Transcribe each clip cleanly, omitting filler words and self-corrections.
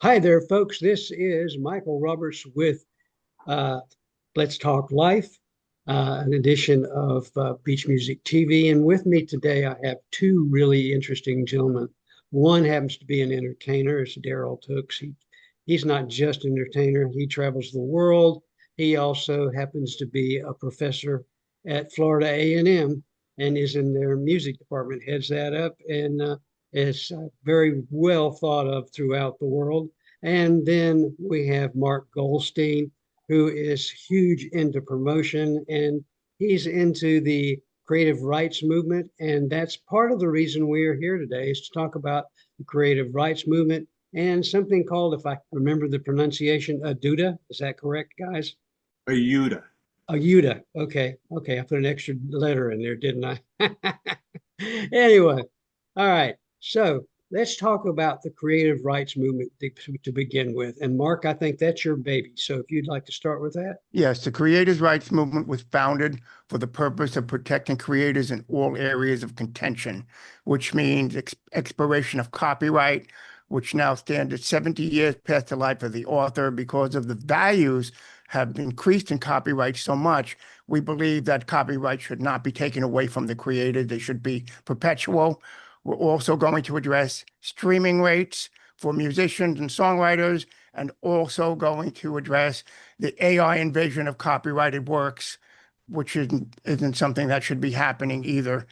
Hi there, folks. This is Michael Roberts with uh, Let's Talk Life, an edition of Beach Music TV. And with me today, I have two really interesting gentlemen. One happens to be an entertainer. It's Daryl Tooks. He's not just an entertainer, he travels the world. He also happens to be a professor at Florida A&M and is in their music department, heads that up, and is very well thought of throughout the world. And then we have Mark Goldstein, who is huge into promotion, and he's into the creative rights movement. And that's part of the reason we are here today, is to talk about the creative rights movement and something called, if I remember the pronunciation, ADUDA. Is that correct, guys? A Yuta. AYUDA. Okay. Okay. I put an extra letter in there, didn't I? Anyway, all right. So let's talk about the creative rights movement to begin with. And Mark, I think that's your baby. So if you'd like to start with that. Yes, the creators' rights movement was founded for the purpose of protecting creators in all areas of contention, which means expiration of copyright, which now stands at 70 years past the life of the author. Because of the values have increased in copyright so much, we believe that copyright should not be taken away from the creator. They should be perpetual. We're also going to address streaming rates for musicians and songwriters, and also going to address the AI invasion of copyrighted works, which isn't something that should be happening either.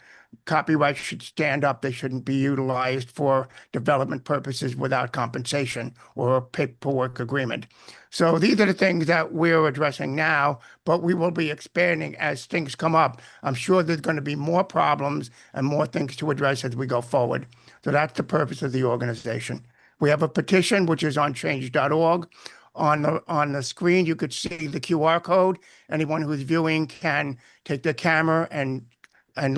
Copyright should stand up. They shouldn't be utilized for development purposes without compensation or a paperwork agreement. So these are the things that we're addressing now, but we will be expanding as things come up. I'm sure there's going to be more problems and more things to address as we go forward. So that's the purpose of the organization. We have a petition, which is on change.org. On the screen, you could see the QR code. Anyone who's viewing can take their camera and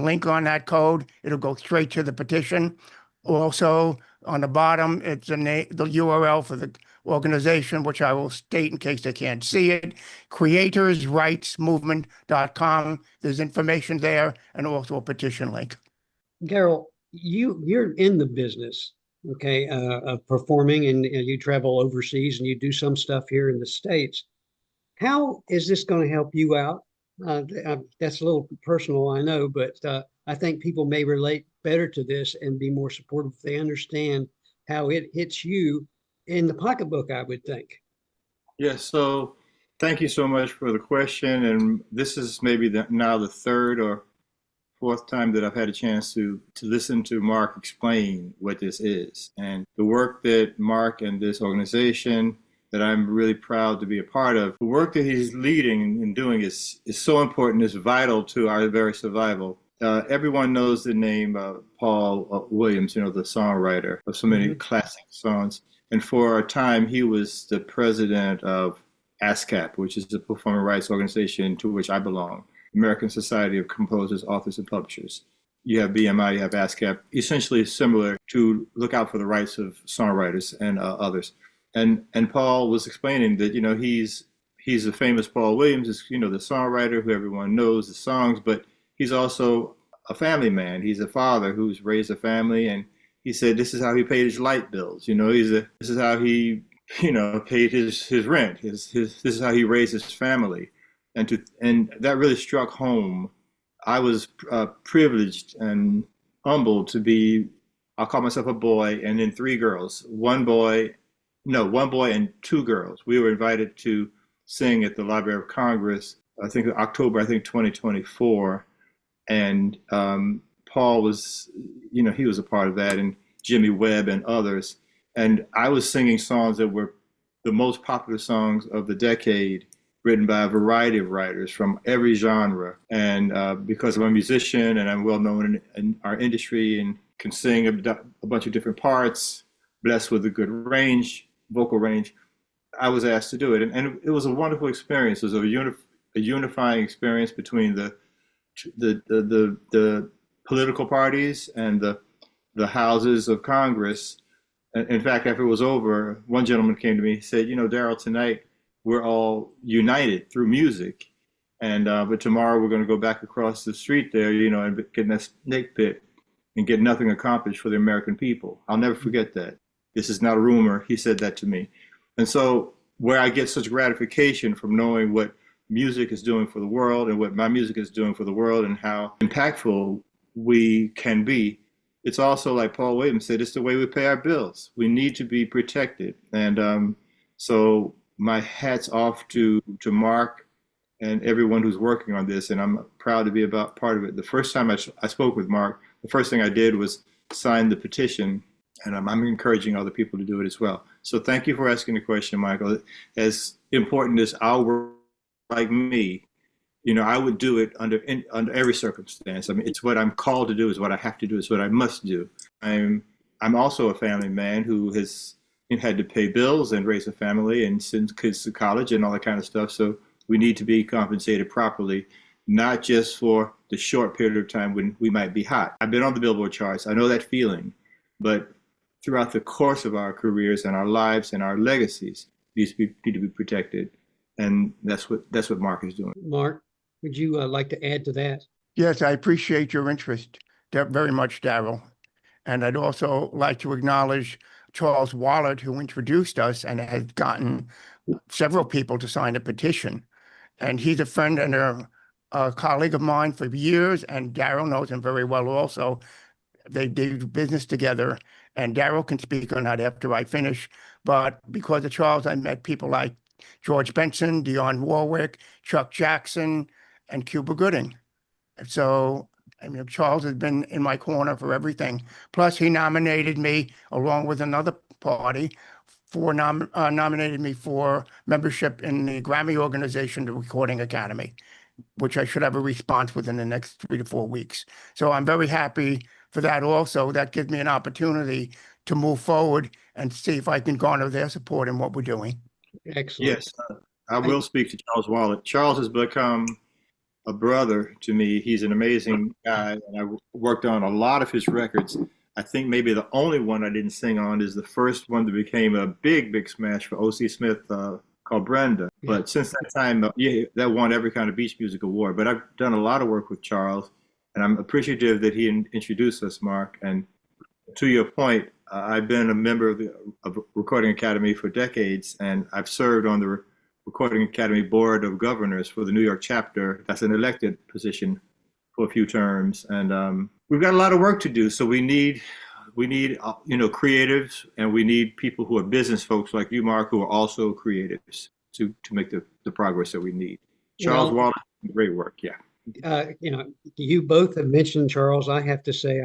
link on that code. It'll go straight to the petition. Also, on the bottom, it's the URL for the organization, which I will state in case they can't see it, creatorsrightsmovement.com. There's information there and also a petition link. Daryl, you're in the business, okay, of performing, and you travel overseas and you do some stuff here in the States. How is this going to help you out? That's a little personal, I know, but I think people may relate better to this and be more supportive if they understand how it hits you in the pocketbook, I would think. Yes, so thank you so much for the question. And this is maybe now the third or fourth time that I've had a chance to listen to Mark explain what this is. And the work that Mark and this organization that I'm really proud to be a part of, the work that he's leading and doing is so important, is vital to our very survival. Everyone knows the name Paul Williams, the songwriter of so many classic songs. And for a time, he was the president of ASCAP, which is the performing rights organization to which I belong, American Society of Composers, Authors, and Publishers. You have BMI, you have ASCAP, essentially similar to look out for the rights of songwriters and others. And Paul was explaining that, he's the famous Paul Williams, is, the songwriter who everyone knows the songs, but he's also a family man. He's a father who's raised a family, and he said this is how he paid his light bills. This is how he, paid his rent. This is how he raised his family, and that really struck home. I was privileged and humbled to be. I'll call myself a boy, and then three girls. One boy and two girls. We were invited to sing at the Library of Congress. I think October, 2024, and Paul was, he was a part of that, and Jimmy Webb and others. And I was singing songs that were the most popular songs of the decade, written by a variety of writers from every genre. And because I'm a musician and I'm well known in our industry and can sing a bunch of different parts, blessed with a good vocal range, I was asked to do it. And it was a wonderful experience. It was a unifying experience between the political parties and the houses of Congress. In fact, after it was over, one gentleman came to me. He said, Daryl, tonight we're all united through music, and but tomorrow we're going to go back across the street there, and get in that snake pit and get nothing accomplished for the American people. I'll never forget that. This is not a rumor. He said that to me. And so where I get such gratification from knowing what music is doing for the world and what my music is doing for the world and how impactful we can be, it's also like Paul Williams said, it's the way we pay our bills. We need to be protected. And so my hat's off to Mark and everyone who's working on this. And I'm proud to be about part of it. The first time I spoke with Mark, the first thing I did was sign the petition, and I'm encouraging other people to do it as well. So thank you for asking the question, Michael. As important as our work, like me, I would do it under every circumstance. I mean, it's what I'm called to do, is what I have to do, is what I must do. I'm also a family man who has had to pay bills and raise a family and send kids to college and all that kind of stuff. So we need to be compensated properly, not just for the short period of time when we might be hot. I've been on the Billboard charts. I know that feeling, but throughout the course of our careers and our lives and our legacies, these need to be protected. And that's what Mark is doing. Mark, would you like to add to that? Yes, I appreciate your interest very much, Darrell. And I'd also like to acknowledge Charles Wallard, who introduced us and has gotten several people to sign a petition. And he's a friend and a colleague of mine for years, and Darrell knows him very well also. They do business together, and Darrell can speak on that after I finish. But because of Charles, I met people like George Benson, Dionne Warwick, Chuck Jackson, and Cuba Gooding. So, I mean, Charles has been in my corner for everything. Plus, he nominated me, along with another party, nominated me for membership in the Grammy organization, the Recording Academy, which I should have a response within the next 3 to 4 weeks. So I'm very happy for that also. That gives me an opportunity to move forward and see if I can garner their support in what we're doing. Excellent. Yes, I will speak to Charles Wallard. Charles has become a brother to me. He's an amazing guy, and I worked on a lot of his records. I think maybe the only one I didn't sing on is the first one that became a big smash for O.C. Smith, called Brenda. But since that time, that won every kind of beach music award. But I've done a lot of work with Charles, and I'm appreciative that he introduced us, Mark. And to your point, I've been a member of Recording Academy for decades, and I've served on the Recording Academy Board of Governors for the New York chapter. That's an elected position for a few terms, and we've got a lot of work to do. So we need creatives, and we need people who are business folks like you, Mark, who are also creatives to make the progress that we need. Charles Wallace, great work. Yeah. You both have mentioned Charles. I have to say,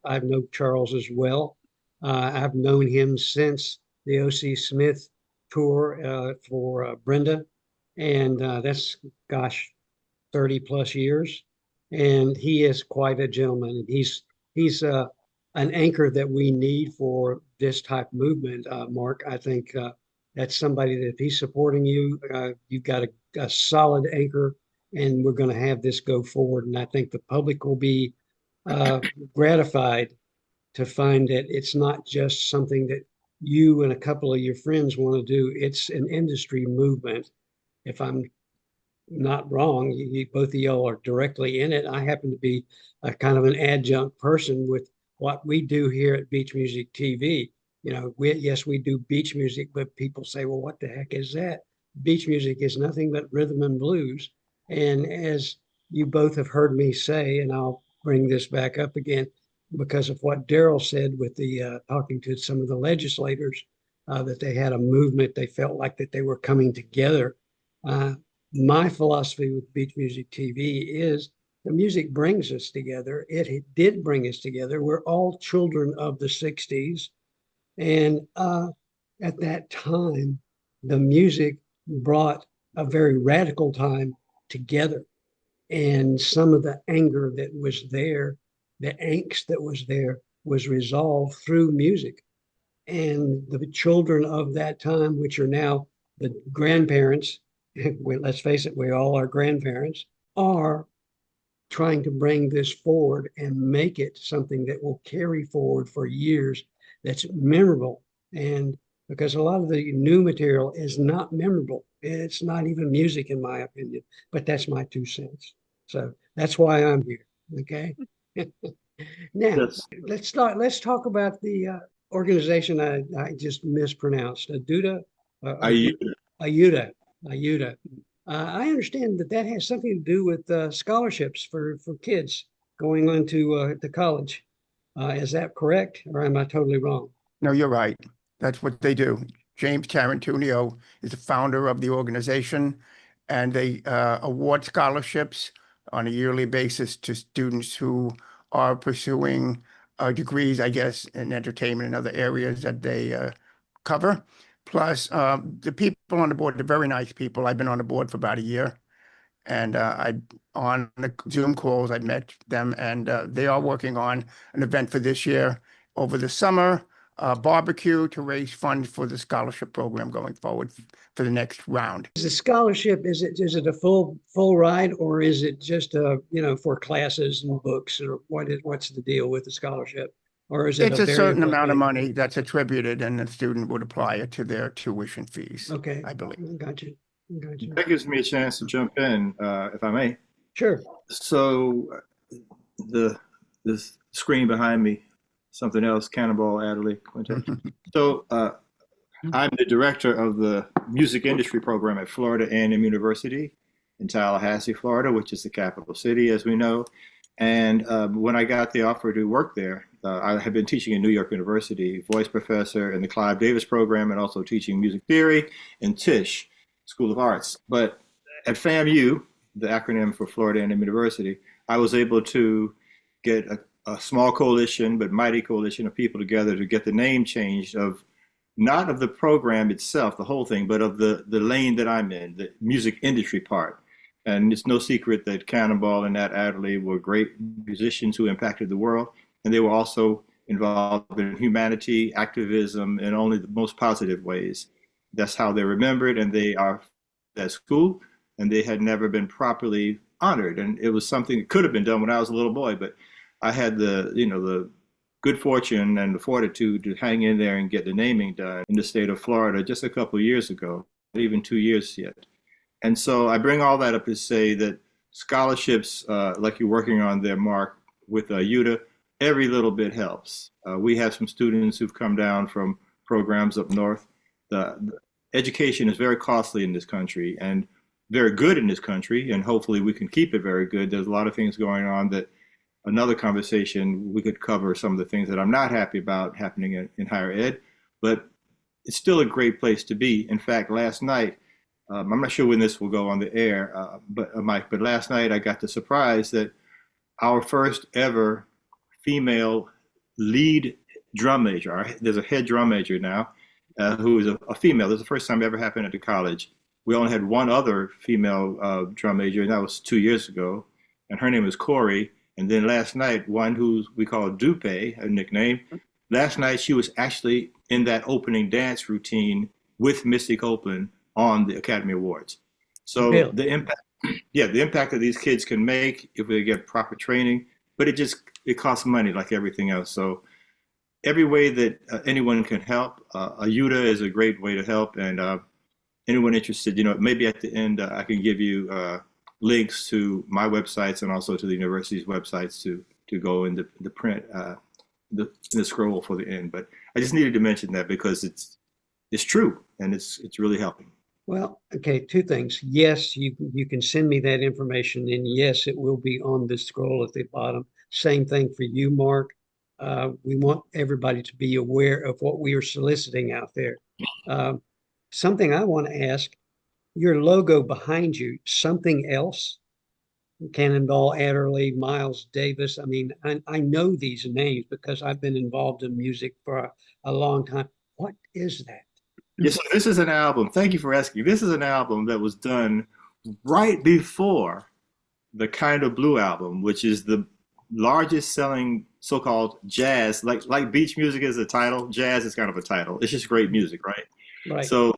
I've known Charles as well. I've known him since the O.C. Smith tour for Brenda, and that's, 30 plus years. And he is quite a gentleman. He's an anchor that we need for this type of movement. Mark, I think that's somebody that if he's supporting you, you've got a solid anchor, and we're going to have this go forward. And I think the public will be gratified to find that it's not just something that you and a couple of your friends want to do. It's an industry movement. If I'm not wrong, both of y'all are directly in it. I happen to be a kind of an adjunct person with what we do here at Beach Music TV. Yes, we do beach music, but people say, well, what the heck is that? Beach music is nothing but rhythm and blues. And as you both have heard me say, and I'll bring this back up again, because of what Darrell said with the talking to some of the legislators, that they had a movement, they felt like that they were coming together. My philosophy with Beach Music TV is the music brings us together. It did bring us together. We're all children of the 60s. And at that time, the music brought a very radical time together. And some of the anger that was there, the angst that was there, was resolved through music. And the children of that time, which are now the grandparents, let's face it, we all are grandparents, are trying to bring this forward and make it something that will carry forward for years, that's memorable. And because a lot of the new material is not memorable, it's not even music, in my opinion, but that's my 2 cents. So that's why I'm here. Okay. Now, Yes. let's talk about the organization I just mispronounced. Aduda, Are you? Ayuda, Ayuda. I understand that that has something to do with scholarships for kids going on to college. Is that correct, or am I totally wrong? No, you're right. That's what they do. James Tarantunio is the founder of the organization, and they award scholarships on a yearly basis to students who are pursuing degrees, I guess, in entertainment and other areas that they cover. Plus, the people on the board, they're very nice people. I've been on the board for about a year, and on the Zoom calls, I met them, and they are working on an event for this year over the summer, barbecue to raise funds for the scholarship program going forward for the next round. Is the scholarship, is it a full ride, or is it just for classes and books, or what's the deal with the scholarship? Or is it It's a a certain variable amount of thing? money that's attributed, and the student would apply it to their tuition fees, Okay, I believe. got you. Got you. That gives me a chance to jump in, if I may. Sure. So the screen behind me, something else, Cannonball Adderley Quintet. So I'm the director of the music industry program at Florida A&M University in Tallahassee, Florida, which is the capital city, as we know. And when I got the offer to work there, I had been teaching at New York University, voice professor in the Clive Davis program, and also teaching music theory in Tisch School of Arts. But at FAMU, the acronym for Florida A&M University, I was able to get a small coalition, but mighty coalition of people together to get the name changed of not of the program itself, the whole thing, but of the lane that I'm in, the music industry part. And it's no secret that Cannonball and Nat Adderley were great musicians who impacted the world. And they were also involved in humanity, activism, in only the most positive ways. That's how they're remembered, and they are at school, and they had never been properly honored. And it was something that could have been done when I was a little boy, but I had the good fortune and the fortitude to hang in there and get the naming done in the state of Florida just a couple of years ago, not even 2 years yet. And so I bring all that up to say that scholarships, like you're working on there, Mark, with UTA, every little bit helps. We have some students who've come down from programs up north. The education is very costly in this country and very good in this country, and hopefully we can keep it very good. There's a lot of things going on that another conversation, we could cover some of the things that I'm not happy about happening in higher ed, but it's still a great place to be. In fact, last night, I'm not sure when this will go on the air, Mike, but last night I got the surprise that our first ever female lead drum major, there's a head drum major now, who is a female. This is the first time it ever happened at the college. We only had one other female drum major, and that was 2 years ago, and her name is Corey. And then last night, one who we call Dupe, a nickname, last night she was actually in that opening dance routine with Misty Copeland on the Academy Awards. So Really? the impact, the impact that these kids can make if they get proper training, but it costs money like everything else. So every way that anyone can help, UTA is a great way to help. And anyone interested, maybe at the end I can give you links to my websites and also to the university's websites to go in the print, the scroll for the end. But I just needed to mention that because it's true and it's really helping. Well, okay, two things. Yes, you can send me that information, and yes, it will be on the scroll at the bottom. Same thing for you, Mark. We want everybody to be aware of what we are soliciting out there. Something I want to ask, your logo behind you, something else? Cannonball Adderley, Miles Davis. I mean, I know these names because I've been involved in music for a long time. What is that? Yes, so this is an album. Thank you for asking. This is an album that was done right before the Kind of Blue album, which is the largest selling so-called jazz, like beach music is a title. Jazz is kind of a title. It's just great music, right? Right. So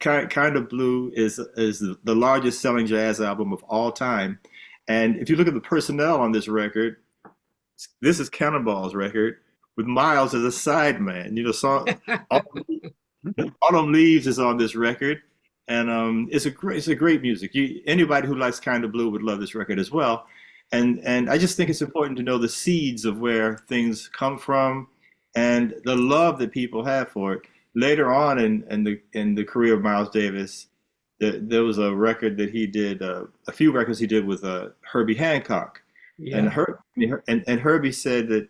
Kind of Blue is the largest selling jazz album of all time. And if you look at the personnel on this record, this is Cannonball's record with Miles as a sideman. Autumn Leaves is on this record, and it's a great music. Anybody who likes Kind of Blue would love this record as well. And I just think it's important to know the seeds of where things come from and the love that people have for it. Later on in the career of Miles Davis, there was a record that he did, a few records he did with Herbie Hancock, and Yeah. and Herbie said that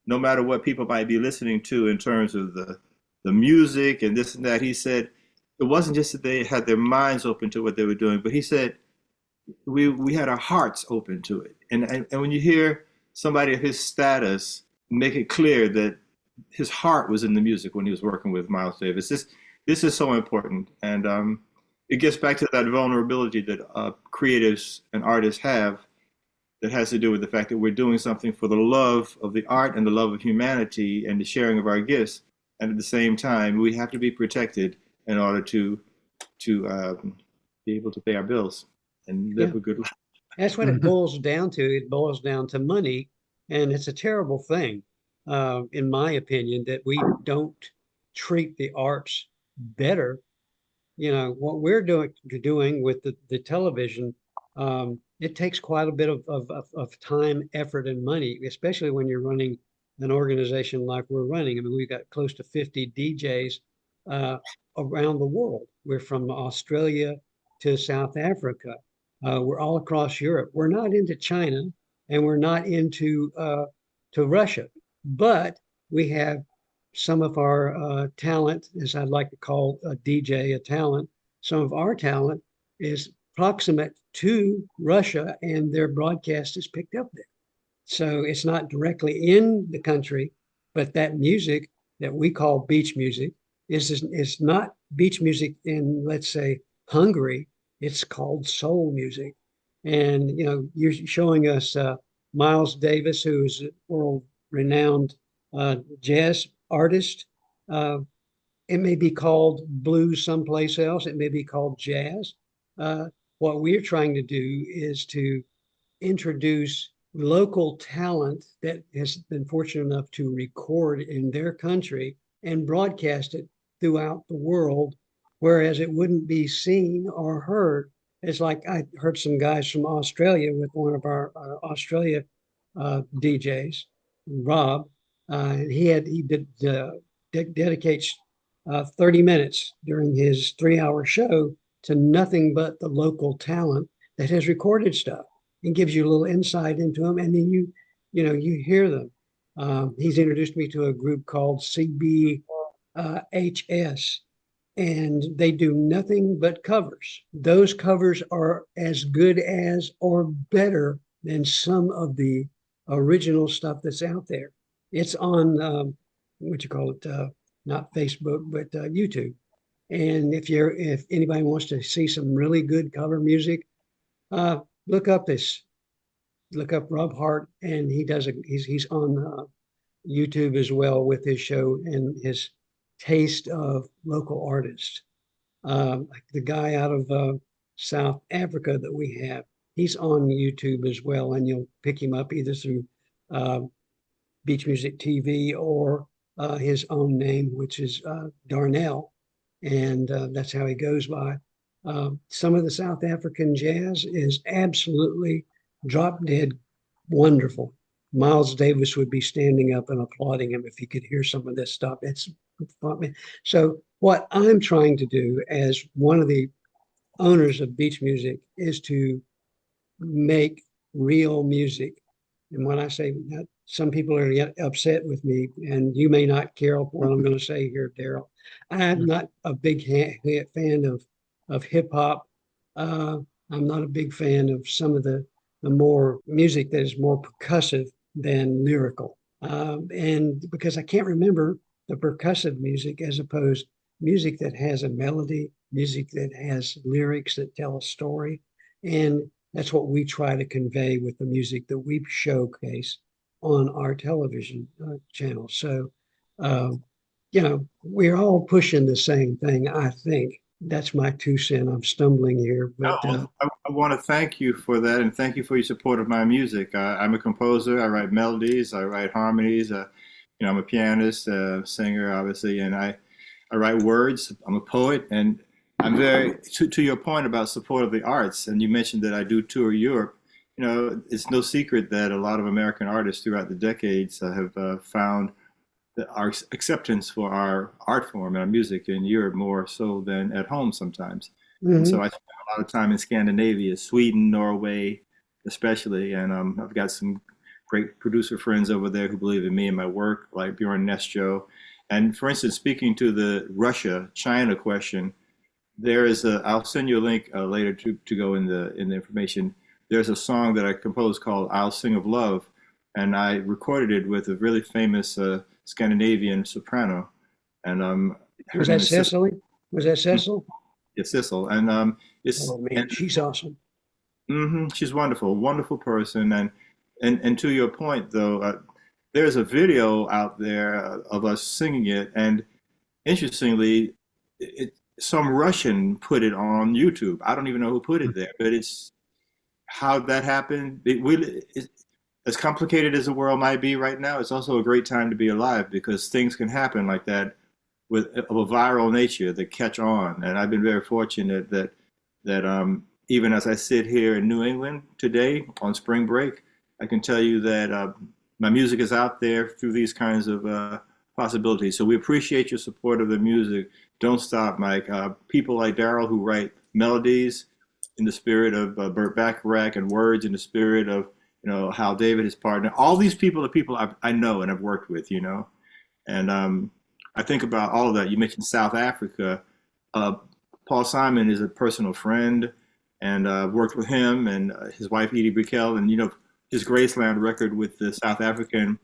no matter what people might be listening to in terms of the music and this and that, he said it wasn't just that they had their minds open to what they were doing, but he said we had our hearts open to it. And when you hear somebody of his status make it clear that his heart was in the music when he was working with Miles Davis, this is so important. And it gets back to that vulnerability that creatives and artists have, that has to do with the fact that we're doing something for the love of the art and the love of humanity and the sharing of our gifts. And at the same time, we have to be protected in order to be able to pay our bills and Yeah. live a good life. That's what it boils down to. It boils down to money, and it's a terrible thing, in my opinion, that we don't treat the arts better. You know what we're doing with the television. It takes quite a bit of time, effort, and money, especially when you're running an organization like we're running. I mean, we've got close to 50 DJs uh, around the world. We're from Australia to South Africa. We're all across Europe. We're not into China, and we're not into to Russia, but we have some of our talent, as I'd like to call a DJ a talent, some of our talent is proximate to Russia, and their broadcast is picked up there. So it's not directly in the country, but that music that we call beach music is not beach music in, let's say, Hungary. It's called soul music. And, you know, you're showing us Miles Davis, who's a world renowned jazz artist. Uh, it may be called blues someplace else. It may be called jazz. Uh, what we're trying to do is to introduce local talent that has been fortunate enough to record in their country and broadcast it throughout the world, whereas it wouldn't be seen or heard. It's like I heard some guys from Australia with one of our Australia DJs, Rob, and he dedicates 30 minutes during his 3 hour show to nothing but the local talent that has recorded stuff, and gives you a little insight into them. And then you hear them. He's introduced me to a group called CBHS, and they do nothing but covers. Those covers are as good as or better than some of the original stuff that's out there. It's on what you call it, not Facebook, but YouTube. And if anybody wants to see some really good cover music, uh, look up this look up Rob Hart, and he's on YouTube as well with his show and his taste of local artists. Like the guy out of South Africa that we have, he's on YouTube as well, and you'll pick him up either through uh, Beach Music TV or his own name, which is Darnell, and that's how he goes by. Some of the South African jazz is absolutely drop dead wonderful. Miles Davis would be standing up and applauding him if he could hear some of this stuff. It's fun. So what I'm trying to do as one of the owners of Beach Music is to make real music. And when I say that, some people are yet upset with me, and you may not care what I'm going to say here, Daryl. I'm not a big fan of hip hop. I'm not a big fan of some of the more music that is more percussive than lyrical. And because I can't remember the percussive music as opposed music that has a melody, music that has lyrics that tell a story. And that's what we try to convey with the music that we showcase on our television channel. So, we're all pushing the same thing, I think. That's my 2 cents. I'm stumbling here, but I want to thank you for that, and thank you for your support of my music. I'm a composer. I write melodies. I write harmonies. I'm a pianist, singer, obviously, and I write words. I'm a poet, and I'm very to your point about support of the arts. And you mentioned that I do tour Europe. You know, it's no secret that a lot of American artists throughout the decades have found our acceptance for our art form and our music in Europe more so than at home sometimes. And so Hmm. I spent a lot of time in Scandinavia, Sweden, Norway, especially. And I've got some great producer friends over there who believe in me and my work, like Bjorn Nestjo. And for instance, speaking to the Russia-China question, there is a. I'll send you a link later to go in the information. There's a song that I composed called "I'll Sing of Love," and I recorded it with a really famous Scandinavian soprano, and her Was name that is Sissel. Cecily? Was that Cecil? Yeah, Sissel, and it's Oh man, she's awesome. she's wonderful, wonderful person, and to your point though, there's a video out there of us singing it, and interestingly, some Russian put it on YouTube. I don't even know who put it there, but it's how that happened. As complicated as the world might be right now, it's also a great time to be alive because things can happen like that with of a viral nature that catch on. And I've been very fortunate that even as I sit here in New England today on spring break, I can tell you that my music is out there through these kinds of possibilities. So we appreciate your support of the music. Don't stop, Mike. People like Daryl who write melodies in the spirit of Burt Bacharach and words in the spirit of Hal David, his partner. All these people are people I know and have worked with, and I think about all of that. You mentioned South Africa. Uh, Paul Simon is a personal friend, and I've worked with him and his wife Edie Brickell, and his Graceland record with the South African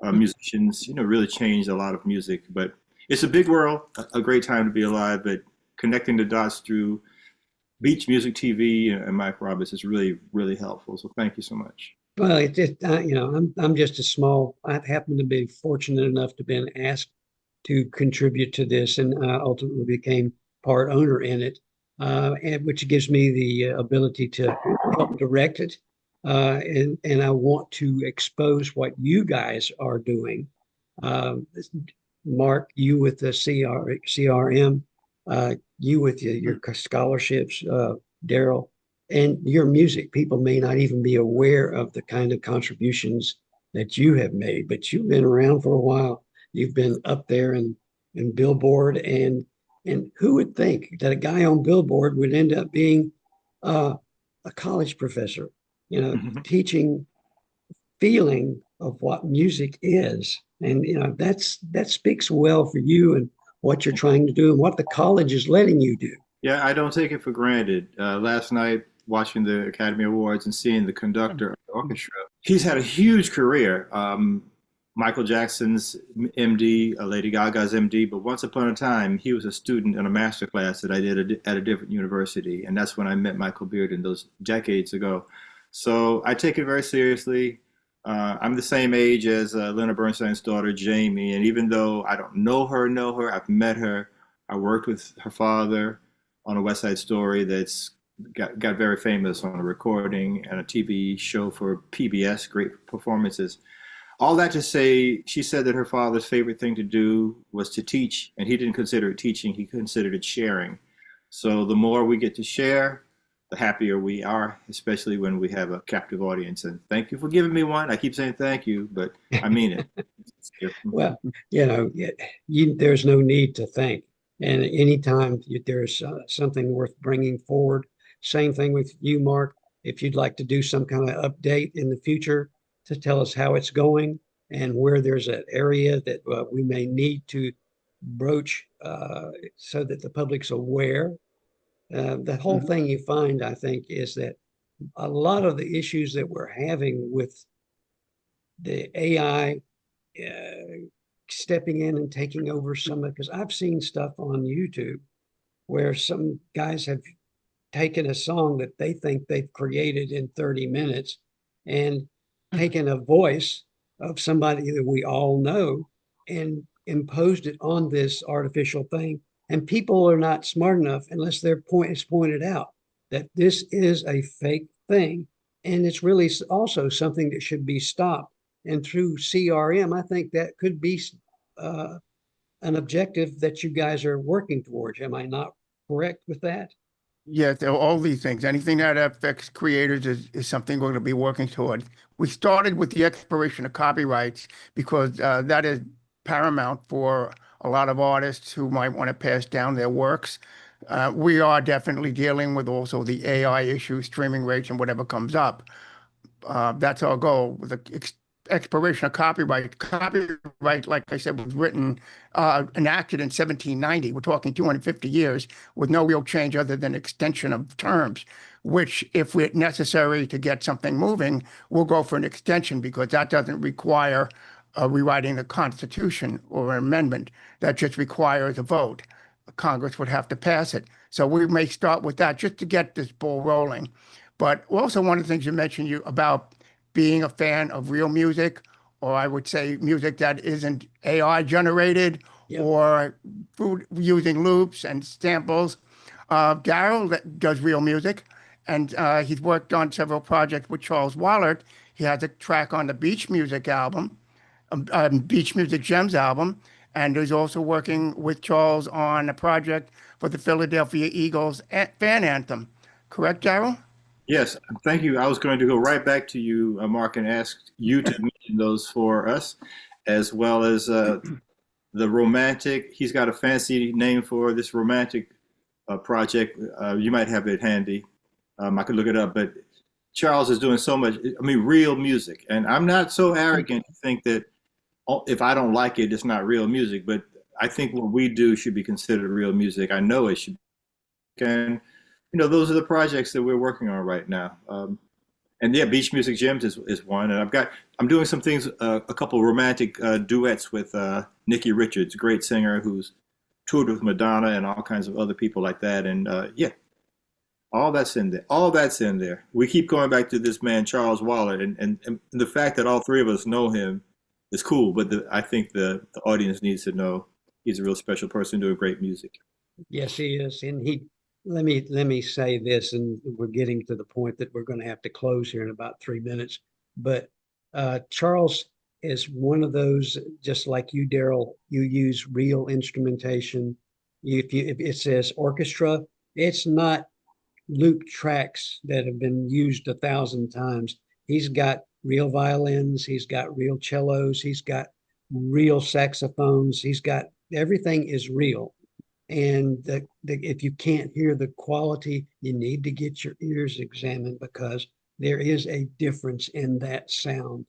musicians, really changed a lot of music. But it's a big world, a great time to be alive. But connecting the dots through Beach Music TV and Mike Roberts is really, really helpful. So thank you so much. Well, I'm just a small. I happen to be fortunate enough to been asked to contribute to this, and ultimately became part owner in it, and which gives me the ability to help direct it. And I want to expose what you guys are doing. Um, Mark, you with the CRM, you with your scholarships, Daryl, and your music. People may not even be aware of the kind of contributions that you have made, but you've been around for a while. You've been up there in Billboard, and who would think that a guy on Billboard would end up being uh, a college professor, teaching feeling of what music is. And that speaks well for you and what you're trying to do and what the college is letting you do. Yeah, I don't take it for granted. Last night, watching the Academy Awards and seeing the conductor of the orchestra, he's had a huge career. Michael Jackson's MD, Lady Gaga's MD, but once upon a time, he was a student in a master class that I did at a different university. And that's when I met Michael Bearden those decades ago. So I take it very seriously. I'm the same age as Leonard Bernstein's daughter, Jamie. And even though I don't know her, I've met her. I worked with her father on a West Side Story that's got very famous on a recording and a TV show for PBS, great performances. All that to say, she said that her father's favorite thing to do was to teach, and he didn't consider it teaching, he considered it sharing. So the more we get to share, the happier we are, especially when we have a captive audience. And thank you for giving me one. I keep saying thank you, but I mean it. Well, there's no need to thank. And anytime there's something worth bringing forward, same thing with you, Mark. If you'd like to do some kind of update in the future to tell us how it's going and where there's an area that we may need to broach so that the public's aware. The whole thing you find, I think, is that a lot of the issues that we're having with the AI stepping in and taking over some of, because I've seen stuff on YouTube where some guys have taken a song that they think they've created in 30 minutes and taken a voice of somebody that we all know and imposed it on this artificial thing. And people are not smart enough unless it's pointed out that this is a fake thing. And it's really also something that should be stopped. And through CRM, I think that could be uh, an objective that you guys are working towards. Am I not correct with that? Yes, there are all these things. Anything that affects creators is something we're going to be working toward. We started with the expiration of copyrights because that is paramount for a lot of artists who might want to pass down their works. We are definitely dealing with also the AI issue, streaming rates, and whatever comes up. That's our goal with the expiration of copyright. Copyright, like I said, was written, enacted in 1790. We're talking 250 years with no real change other than extension of terms, which, if it's necessary to get something moving, we'll go for an extension because that doesn't require rewriting the Constitution or an amendment. That just requires a vote. Congress would have to pass it. So we may start with that just to get this ball rolling. But also one of the things you mentioned about being a fan of real music, or I would say music that isn't AI generated Yep. or using loops and samples. Daryl does real music, and he's worked on several projects with Charles Wallert. He has a track on the Beach Music album, Beach Music Gems album, and is also working with Charles on a project for the Philadelphia Eagles fan anthem. Correct, Daryl? Yes, thank you. I was going to go right back to you, Mark, and ask you to mention those for us, as well as the romantic. He's got a fancy name for this romantic project. You might have it handy. I could look it up, but Charles is doing so much. I mean, real music, and I'm not so arrogant to think that if I don't like it, it's not real music. But I think what we do should be considered real music. I know it should. And those are the projects that we're working on right now. And yeah, Beach Music Gems is one. And I'm doing some things, a couple of romantic duets with Nikki Richards, a great singer who's toured with Madonna and all kinds of other people like that. And yeah, all that's in there. All that's in there. We keep going back to this man, Charles Waller, and the fact that all three of us know him is cool. But I think the audience needs to know he's a real special person doing great music. Yes, he is. And let me say this, and we're getting to the point that we're going to have to close here in about 3 minutes. But Charles is one of those, just like you, Daryl, you use real instrumentation. If it says orchestra, it's not loop tracks that have been used 1,000 times. He's got real violins, he's got real cellos, he's got real saxophones, he's got everything is real. And if you can't hear the quality, you need to get your ears examined because there is a difference in that sound.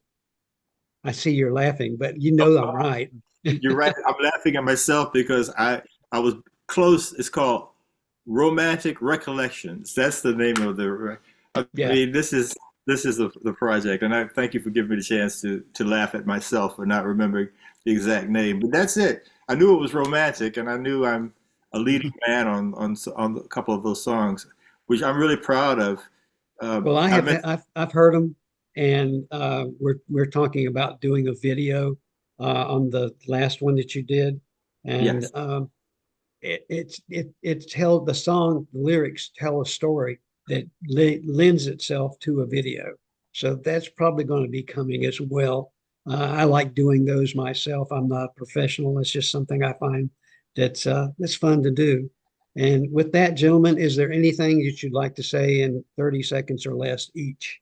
I see you're laughing, but I'm right. You're right. I'm laughing at myself because I was close. It's called Romantic Recollections. That's the name of the. I mean, this is the project, and I thank you for giving me the chance to laugh at myself for not remembering the exact name. But that's it. I knew it was romantic, and I knew I'm a leading man on a couple of those songs, which I'm really proud of. Well, I've heard them, and we're talking about doing a video on the last one that you did, and Yes. The song, the lyrics tell a story that lends itself to a video. So that's probably going to be coming as well. I like doing those myself. I'm not a professional. It's just something I find that's fun to do. And with that, gentlemen, is there anything that you'd like to say in 30 seconds or less each?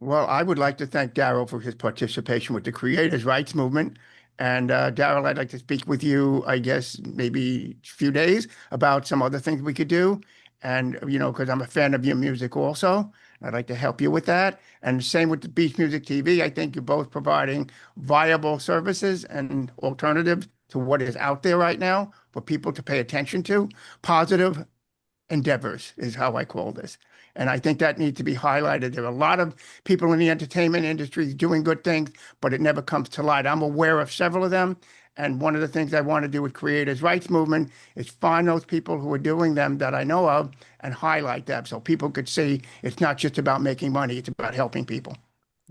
Well, I would like to thank Daryl for his participation with the Creators' Rights Movement. And Daryl, I'd like to speak with you, I guess, maybe a few days about some other things we could do. And, because I'm a fan of your music also. I'd like to help you with that. And same with the Beach Music TV. I think you're both providing viable services and alternatives to what is out there right now for people to pay attention to. Positive endeavors is how I call this. And I think that needs to be highlighted. There are a lot of people in the entertainment industry doing good things, but it never comes to light. I'm aware of several of them. And one of the things I want to do with Creators' Rights Movement is find those people who are doing them that I know of and highlight them so people could see it's not just about making money, it's about helping people.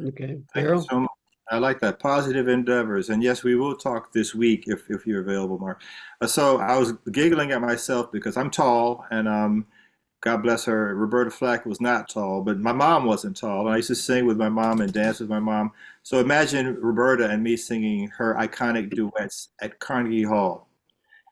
Okay, Thank you Daryl? so much. I like that. Positive endeavors. And yes, we will talk this week if you're available, Mark. So I was giggling at myself because I'm tall and God bless her, Roberta Flack was not tall, but my mom wasn't tall. And I used to sing with my mom and dance with my mom. So imagine Roberta and me singing her iconic duets at Carnegie Hall.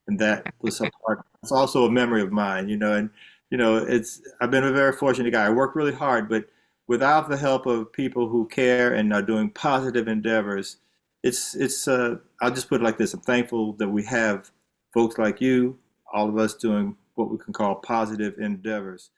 And that was a part. It's also a memory of mine, and I've been a very fortunate guy. I work really hard, but without the help of people who care and are doing positive endeavors, it's I'll just put it like this. I'm thankful that we have folks like you, all of us doing what we can call positive endeavors.